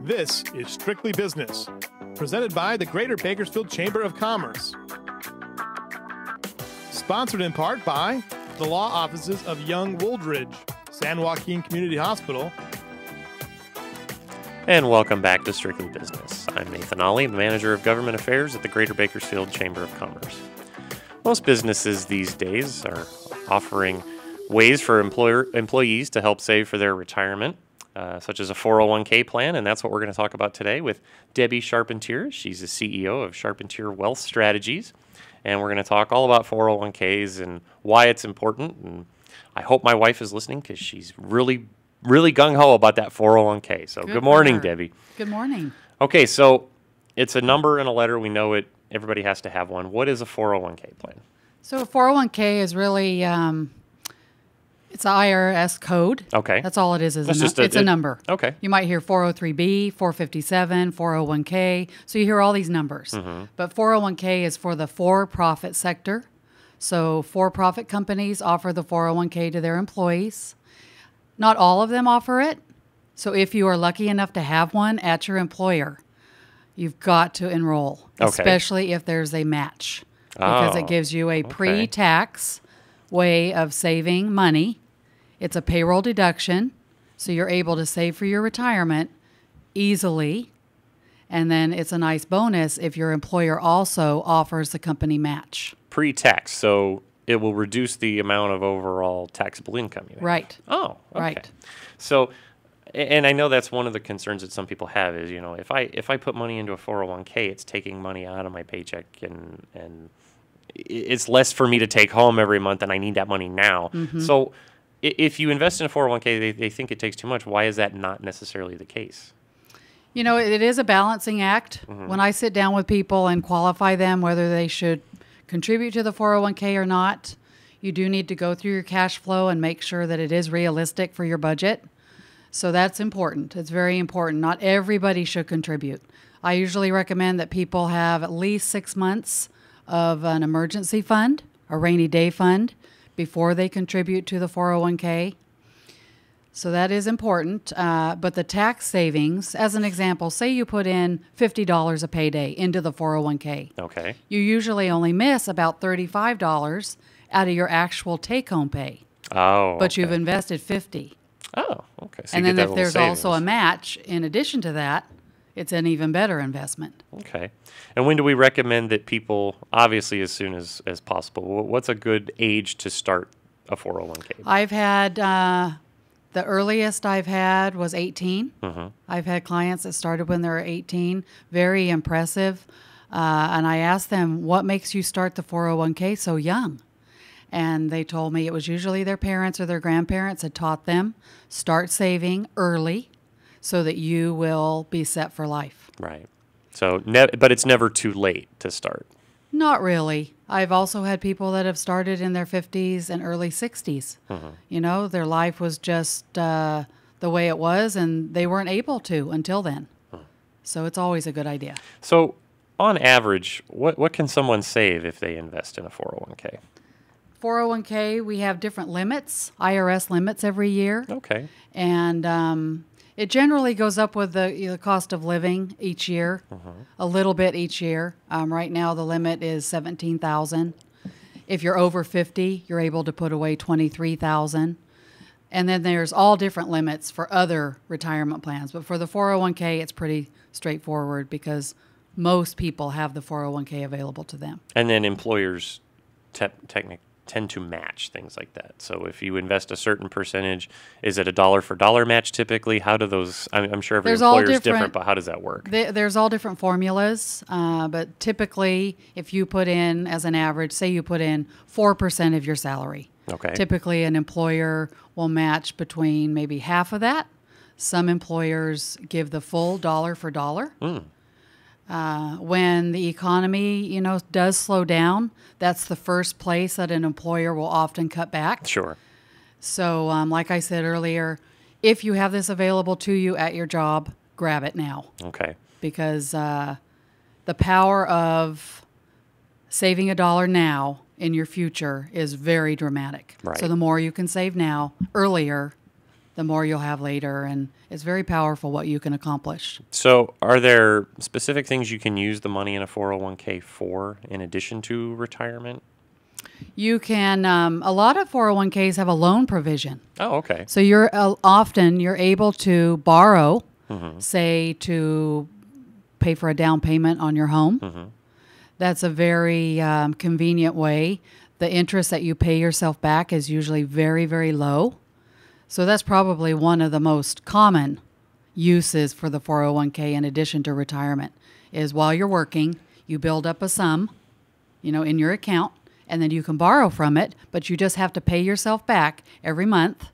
This is Strictly Business, presented by the Greater Bakersfield Chamber of Commerce. Sponsored in part by the law offices of Young Wooldridge, San Joaquin Community Hospital. And welcome back to Strictly Business. I'm Nathan Ollie, the Manager of Government Affairs at the Greater Bakersfield Chamber of Commerce. Most businesses these days are offering ways for employees to help save for their retirement, such as a 401k plan, and that's what we're going to talk about today with Debbie Charpentier. She's the CEO of Charpentier Wealth Strategies, and we're going to talk all about 401ks and why it's important. And I hope my wife is listening because she's really gung-ho about that 401k. So good morning, Debbie. Good morning. Okay, so it's a number and a letter. We know it. Everybody has to have one. What is a 401k plan? So a 401k is really, it's an IRS code. Okay. That's all it is. It's a number. Okay. You might hear 403B, 457, 401k. So you hear all these numbers. Mm-hmm. But 401k is for the for-profit sector. So for-profit companies offer the 401k to their employees. Not all of them offer it. So if you are lucky enough to have one at your employer, you've got to enroll, especially if there's a match, because it gives you a pre-tax way of saving money. It's a payroll deduction, so you're able to save for your retirement easily. And then it's a nice bonus if your employer also offers the company match. Pre-tax, so it will reduce the amount of overall taxable income you have. Right. Oh, okay. Right. So, and I know that's one of the concerns that some people have is, if I put money into a 401k, it's taking money out of my paycheck and it's less for me to take home every month and I need that money now. Mm-hmm. So if you invest in a 401k, they think it takes too much. Why is that not necessarily the case? It is a balancing act. Mm-hmm. When I sit down with people and qualify them whether they should contribute to the 401k or not, you do need to go through your cash flow and make sure that it is realistic for your budget. So that's important. It's very important. Not everybody should contribute. I usually recommend that people have at least 6 months of an emergency fund, a rainy day fund, before they contribute to the 401k. So that is important. But the tax savings, as an example, say you put in $50 a payday into the 401k. Okay. You usually only miss about $35 out of your actual take-home pay. Oh, but you've invested $50. Oh, okay. So and then if there's also a match in addition to that, it's an even better investment. Okay. And when do we recommend that people, obviously as soon as possible, what's a good age to start a 401k? I've had, the earliest I've had was 18. Mm-hmm. I've had clients that started when they were 18. Very impressive. And I asked them, what makes you start the 401k so young? And they told me it was usually their parents or their grandparents had taught them, start saving early so that you will be set for life. Right. So, but it's never too late to start. Not really. I've also had people that have started in their 50s and early 60s. Mm-hmm. Their life was just the way it was, and they weren't able to until then. So it's always a good idea. So on average, what can someone save if they invest in a 401k? 401k, we have different limits, IRS limits every year. Okay. And it generally goes up with the cost of living each year, a little bit each year. Right now, the limit is $17,000. If you're over 50, you're able to put away $23,000. And then there's all different limits for other retirement plans. But for the 401k, it's pretty straightforward because most people have the 401k available to them. And then employers tend to match things like that. So if you invest a certain percentage, is it a dollar for dollar match typically? How do those, I'm sure every employer is different, but how does that work? There's all different formulas, but typically if you put in, as an average, say you put in 4% of your salary. Okay. Typically an employer will match between maybe half of that. Some employers give the full dollar for dollar. When the economy, does slow down, that's the first place that an employer will often cut back. Sure. So, like I said earlier, if you have this available to you at your job, grab it now. Okay. Because the power of saving a dollar now in your future is very dramatic. Right. So the more you can save now, earlier, the more you'll have later. And it's very powerful what you can accomplish. So are there specific things you can use the money in a 401k for in addition to retirement? You can, a lot of 401ks have a loan provision. Oh, okay. So you're able to borrow, say, to pay for a down payment on your home. That's a very convenient way. The interest that you pay yourself back is usually very, very low. So that's probably one of the most common uses for the 401k in addition to retirement, is while you're working, you build up a sum, in your account, and then you can borrow from it, but you just have to pay yourself back every month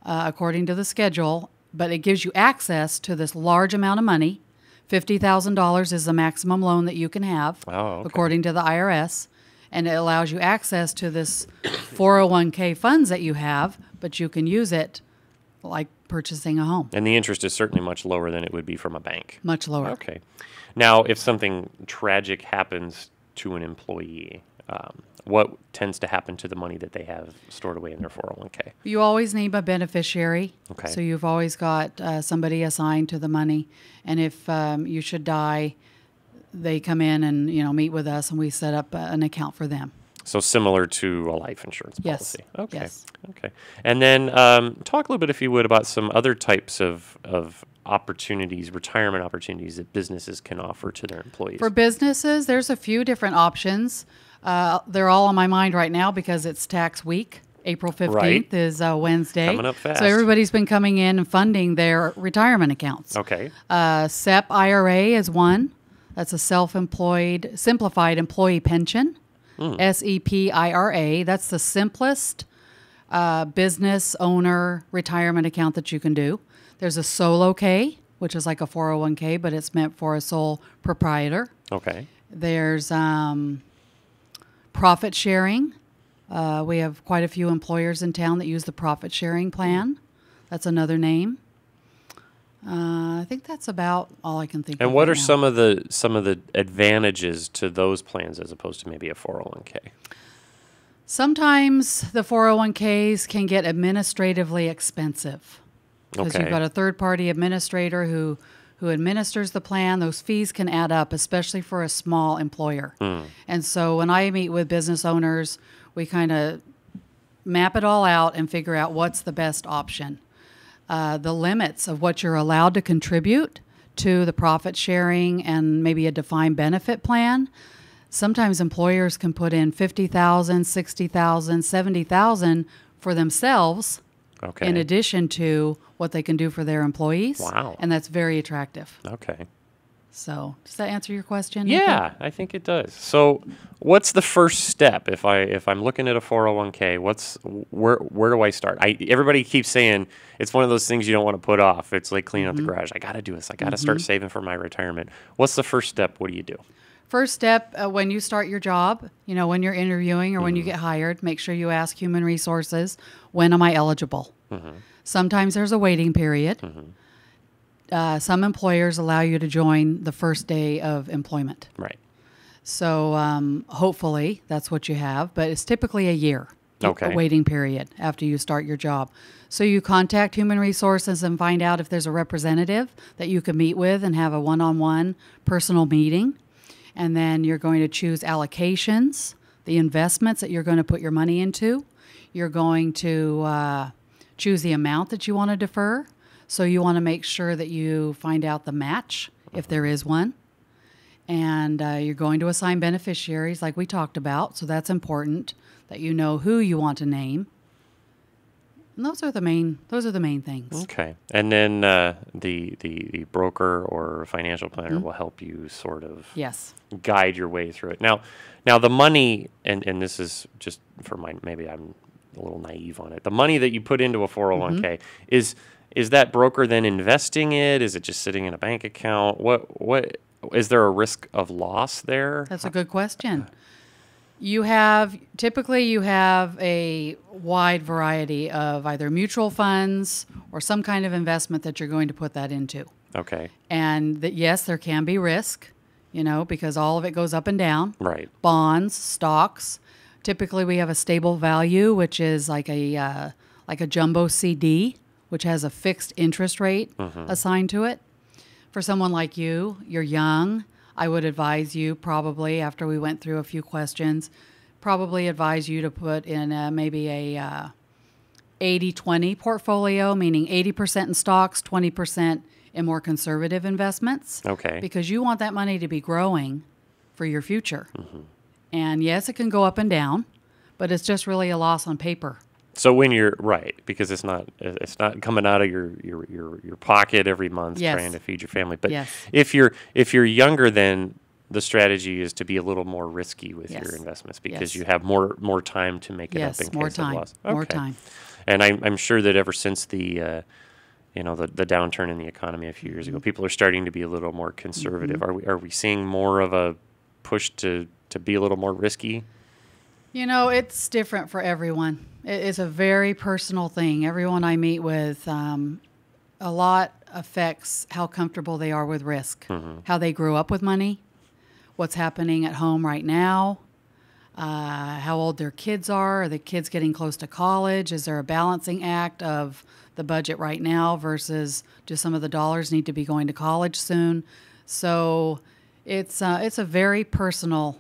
according to the schedule. But it gives you access to this large amount of money. $50,000 is the maximum loan that you can have, according to the IRS. And it allows you access to this 401k funds that you have, but you can use it like purchasing a home. And the interest is certainly much lower than it would be from a bank. Much lower. Okay. Now, if something tragic happens to an employee, what tends to happen to the money that they have stored away in their 401k? You always name a beneficiary. Okay. So you've always got somebody assigned to the money. And if you should die, they come in and meet with us, and we set up an account for them. So similar to a life insurance policy. Yes. Okay. Yes. Okay. And then talk a little bit, if you would, about some other types of opportunities, retirement opportunities that businesses can offer to their employees. For businesses, there's a few different options. They're all on my mind right now because it's tax week. April 15th is Wednesday. Coming up fast. So everybody's been coming in and funding their retirement accounts. Okay. SEP IRA is one. That's a self-employed, simplified employee pension. SEPIRA. That's the simplest business owner retirement account that you can do. There's a solo K, which is like a 401k, but it's meant for a sole proprietor. Okay. There's profit sharing. We have quite a few employers in town that use the profit sharing plan. That's another name. I think that's about all I can think of. And what right are now. some of the advantages to those plans as opposed to maybe a 401k? Sometimes the 401ks can get administratively expensive because you've got a third-party administrator who administers the plan. Those fees can add up, especially for a small employer. And so when I meet with business owners, we kind of map it all out and figure out what's the best option. The limits of what you're allowed to contribute to the profit sharing and maybe a defined benefit plan. Sometimes employers can put in $50,000, $60,000, $70,000 for themselves in addition to what they can do for their employees. Wow. And that's very attractive. Okay. So does that answer your question? Yeah, I think it does. So what's the first step if I'm looking at a 401k? Where do I start? Everybody keeps saying it's one of those things you don't want to put off. It's like cleaning up the garage. I got to do this. I got to start saving for my retirement. What's the first step? What do you do? First step, when you start your job, when you're interviewing or when you get hired, make sure you ask human resources, when am I eligible? Sometimes there's a waiting period. Some employers allow you to join the first day of employment. Right. So hopefully that's what you have, but it's typically a year, a waiting period after you start your job. So you contact human resources and find out if there's a representative that you can meet with and have a one-on-one personal meeting. And then you're going to choose allocations, the investments that you're going to put your money into. You're going to choose the amount that you want to defer. So you want to make sure that you find out the match, if there is one. And you're going to assign beneficiaries like we talked about. So that's important that you know who you want to name. And those are the main things. Okay. And then the broker or financial planner will help you sort of guide your way through it. Now the money, and this is just for maybe I'm a little naive on it. The money that you put into a 401k is that broker then investing it? Is it just sitting in a bank account? What is there a risk of loss there? That's a good question. Typically you have a wide variety of either mutual funds or some kind of investment that you're going to put that into. Okay. And yes, there can be risk, because all of it goes up and down. Right. Bonds, stocks. Typically we have a stable value, which is like a jumbo CD which has a fixed interest rate assigned to it. For someone like you, you're young. I would advise you probably, after we went through a few questions, probably advise you to put in maybe a 80-20 portfolio, meaning 80% in stocks, 20% in more conservative investments. Okay. Because you want that money to be growing for your future. And yes, it can go up and down, but it's just really a loss on paper. So when you're right, because it's not coming out of your pocket every month trying to feed your family. But if you're younger, then the strategy is to be a little more risky with your investments because you have more time to make it up in case of loss. Okay. More time. And I'm sure that ever since the the downturn in the economy a few years ago, people are starting to be a little more conservative. Are we seeing more of a push to be a little more risky? You know, it's different for everyone. It's a very personal thing. Everyone I meet with, a lot affects how comfortable they are with risk, how they grew up with money, what's happening at home right now, how old their kids are the kids getting close to college? Is there a balancing act of the budget right now versus do some of the dollars need to be going to college soon? So it's a very personal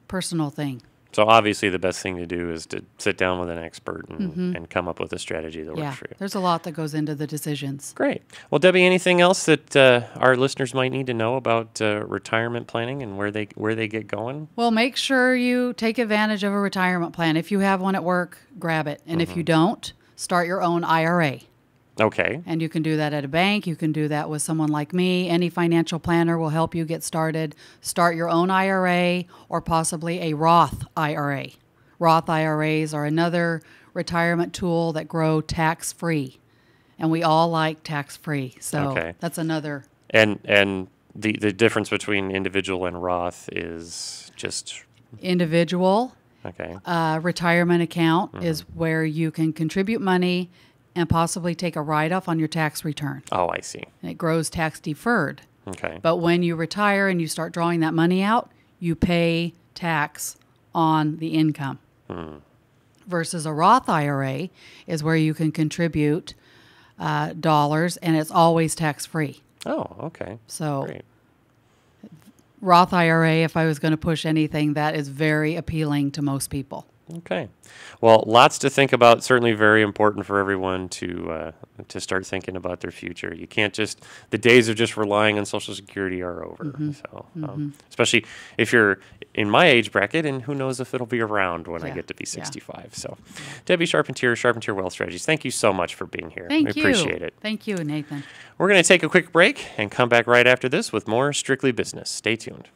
thing. So obviously the best thing to do is to sit down with an expert and come up with a strategy that works for you. There's a lot that goes into the decisions. Great. Well, Debbie, anything else that our listeners might need to know about retirement planning and where they get going? Well, make sure you take advantage of a retirement plan. If you have one at work, grab it. And if you don't, start your own IRA. Okay. And you can do that at a bank. You can do that with someone like me. Any financial planner will help you get started. Start your own IRA or possibly a Roth IRA. Roth IRAs are another retirement tool that grow tax-free. And we all like tax-free. So that's another. And the difference between individual and Roth is just? Individual. Okay. Retirement account is where you can contribute money and possibly take a write-off on your tax return. Oh, I see. And it grows tax-deferred. Okay. But when you retire and you start drawing that money out, you pay tax on the income. Versus a Roth IRA is where you can contribute dollars, and it's always tax-free. Oh, okay. So great. Roth IRA, if I was going to push anything, that is very appealing to most people. Okay. Well, lots to think about. Certainly very important for everyone to start thinking about their future. You can't just, the days of just relying on Social Security are over. So, especially if you're in my age bracket, and who knows if it'll be around when I get to be 65. So, Debbie Charpentier, Charpentier Wealth Strategies, thank you so much for being here. Thank you. Appreciate it. Thank you, Nathan. We're going to take a quick break and come back right after this with more Strictly Business. Stay tuned.